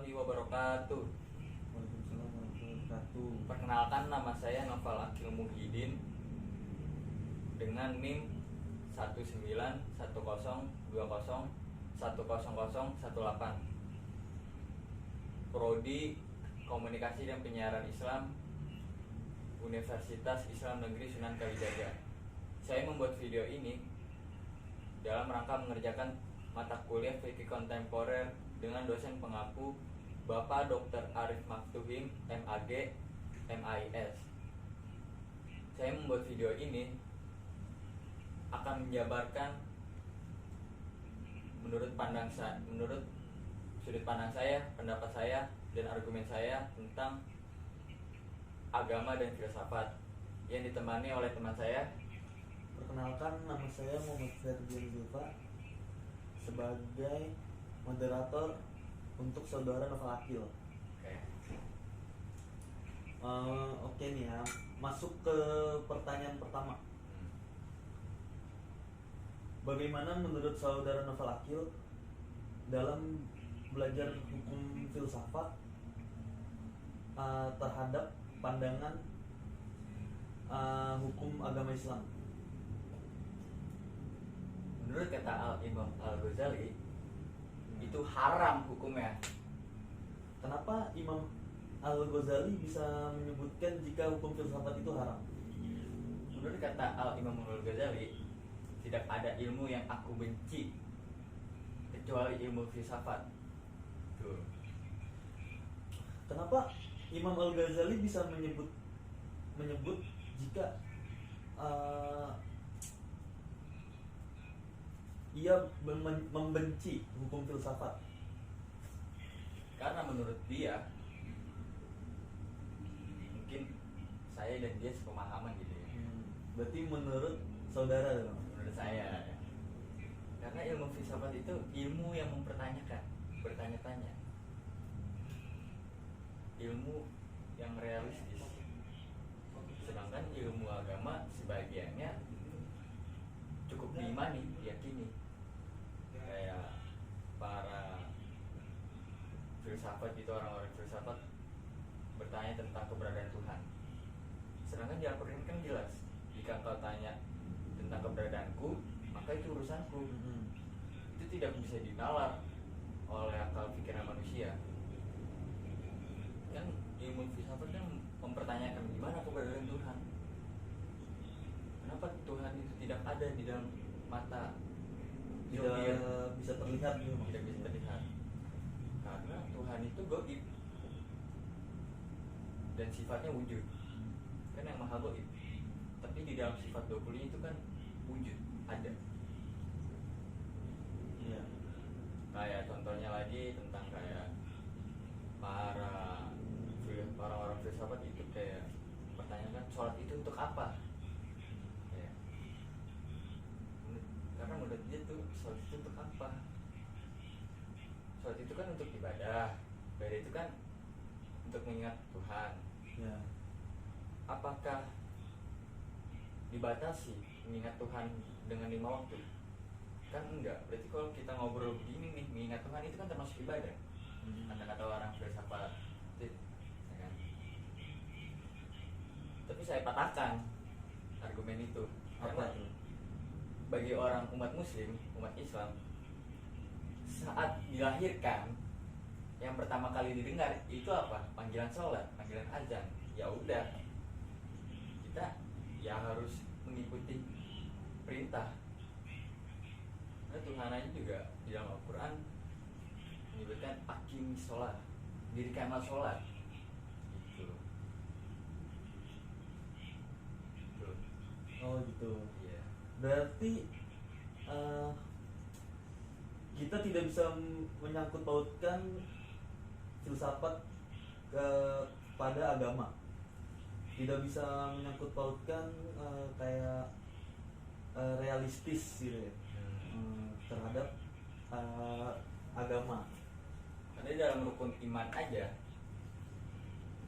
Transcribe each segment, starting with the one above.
warahmatullahi wabarakatuh. Waalaikumsalam warahmatullahi wabarakatuh. Perkenalkan, nama saya Noval Akil Muhyiddin dengan NIM 19102010018. Prodi Komunikasi dan Penyiaran Islam, Universitas Islam Negeri Sunan Kalijaga. Saya membuat video ini dalam rangka mengerjakan mata kuliah fikih kontemporer dengan dosen pengapu Bapak Dr. Arif Maktuhim, MAG, MAIS. Saya membuat video ini akan menjabarkan menurut sudut pandang saya, pendapat saya, dan argumen saya tentang agama dan filsafat yang ditemani oleh teman saya. Perkenalkan, nama saya Muhammad Ferdian Zulfa sebagai moderator untuk saudara Novel Akil. Oke nih ya, masuk ke pertanyaan pertama. Bagaimana menurut saudara Novel Akil dalam belajar hukum filsafat terhadap pandangan hukum agama Islam? Menurut kata Imam Al-Ghazali, itu haram hukumnya. Kenapa Imam Al-Ghazali bisa menyebutkan jika hukum filsafat itu haram? Menurut kata Imam Al-Ghazali, tidak ada ilmu yang aku benci kecuali ilmu filsafat. Tuh. Kenapa Imam Al-Ghazali bisa menyebut jika ia membenci hukum filsafat? Karena menurut dia, mungkin saya dan dia sepemahaman gitu ya. Berarti menurut saudara dong? Menurut saya, karena ilmu filsafat itu ilmu yang mempertanyakan, bertanya-tanya, ilmu yang realistis. Sedangkan ilmu agama sebagiannya cukup diimani, diyakini. Kayak para filsafat itu, orang-orang filsafat bertanya tentang keberadaan Tuhan. Sedangkan di Al-Quran kan jelas, jika kau tanya tentang keberadaanku, maka itu urusanku. Itu tidak bisa dinalar oleh akal pikiran manusia. Kan ilmu filsafat kan mempertanyakan gimana keberadaan Tuhan. Kenapa Tuhan itu tidak ada di dalam mata, Tidak bisa terlihat gitu? tidak bisa terlihat? Karena Tuhan itu gaib dan sifatnya wujud, kan yang maha gaib. Tapi di dalam sifat 20 itu kan wujud, ada. Iya. Kayak contohnya lagi tentang kayak para orang filsafat itu kayak pertanyakan sholat itu untuk apa ya. Karena menurut dia tuh sholat itu untuk apa? Sholat itu kan untuk ibadah itu kan untuk mengingat Tuhan Ya. Apakah dibatasi mengingat Tuhan dengan 5 waktu? Kan enggak. Berarti kalau kita ngobrol begini nih, mengingat Tuhan itu kan termasuk ibadah. Kata-kata orang filsafat, ya kan? Tapi saya patahkan argumen itu. Karena bagi orang umat muslim, umat Islam, saat dilahirkan, yang pertama kali didengar itu apa? Panggilan sholat, panggilan azan. Ya udah, kita ya harus mengikuti perintah. Nah, Tuhan aja juga di dalam Al-Quran menyebutkan aqimi sholat, dirikanlah sholat. Gitu. Oh gitu. Iya. Berarti kita tidak bisa menyangkut pautkan filsafat kepada agama. Tidak bisa menyangkut pautkan kayak realistis gitu ya, terhadap agama. Karena di dalam rukun iman aja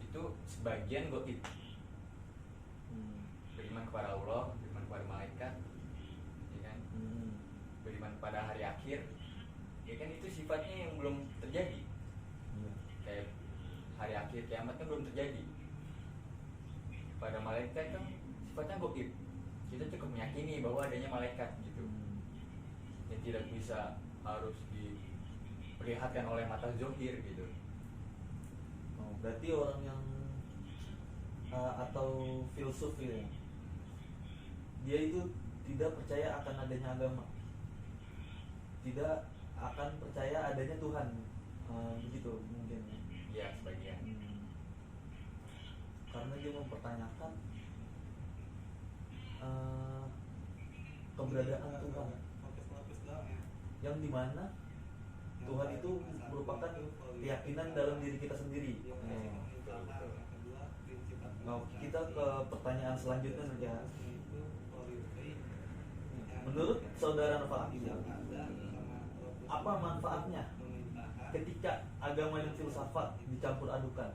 itu sebagian gaib. Beriman kepada Allah, beriman kepada malaikat, ya kan? Beriman pada hari akhir, ya kan, itu sifatnya yang belum terjadi. hari akhir kiamat kan belum terjadi. Pada malaikat kan sifatnya gaib. Kita cukup meyakini bahwa adanya malaikat gitu. Yang tidak bisa harus diperlihatkan oleh mata zohir gitu. Oh, berarti orang yang atau filsuf gitu ya, dia itu tidak percaya akan adanya agama, tidak akan percaya adanya Tuhan, begitu mungkin ya. Ya sebagian. Karena dia mempertanyakan keberadaan Tuhan, yang dimana Tuhan itu merupakan keyakinan dalam diri kita sendiri. Nah, kita ke pertanyaan selanjutnya saja. Menurut saudara Nova Akil, apa manfaatnya ketika agama dan filsafat dicampur adukan?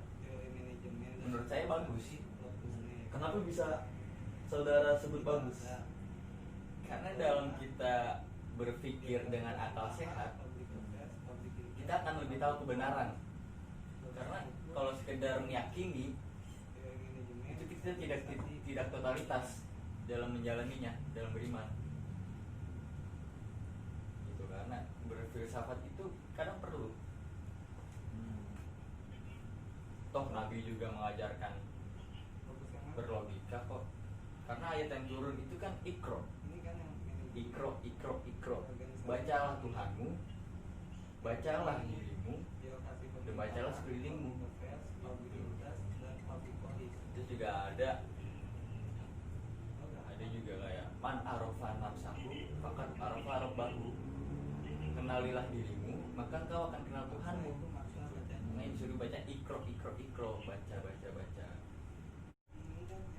Menurut saya bagus. Kenapa bisa saudara sebut bagus? Karena dalam kita berpikir dengan akal sehat, kita akan lebih tahu kebenaran. Karena kalau sekedar meyakini, itu kita tidak totalitas dalam menjalaninya, dalam beriman. Gitu, karena berfilsafat itu kadang perlu. Toh Nabi juga mengajarkan berlogika kok. Karena ayat yang turun itu kan ikro. Ikro. Bacalah Tuhanmu, bacalah dirimu, dan bacalah sekelilingmu. Itu juga ada juga kayak man arofa nafsahu fakat arofa rabbahu. Kenalilah dirimu, maka kau akan kenal Tuhanmu. Nah, disuruh baca ikro, baca.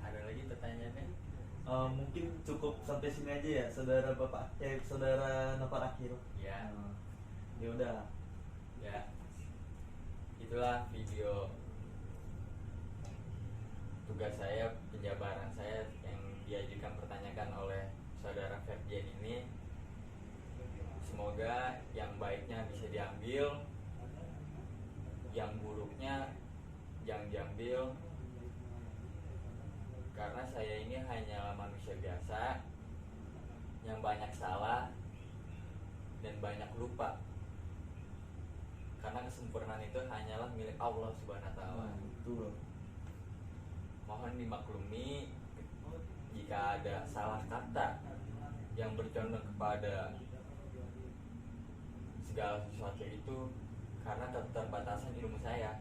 Ada lagi pertanyaannya? Mungkin cukup sampai sini aja ya, saudara saudara Nova Akil. Ya. Ya udah. Ya. Itulah video tugas saya, penjabaran saya yang diajukan pertanyakan oleh saudara Ferdian ini. Semoga yang baiknya bisa diambil, yang buruknya jangan diambil. Karena saya ini hanya manusia biasa yang banyak salah dan banyak lupa. Karena kesempurnaan itu hanyalah milik Allah Subhanahu wa taala. Betul. Mohon dimaklumi jika ada salah kata yang bercondong kepada segala sesuatu itu karena keterbatasan ilmu saya.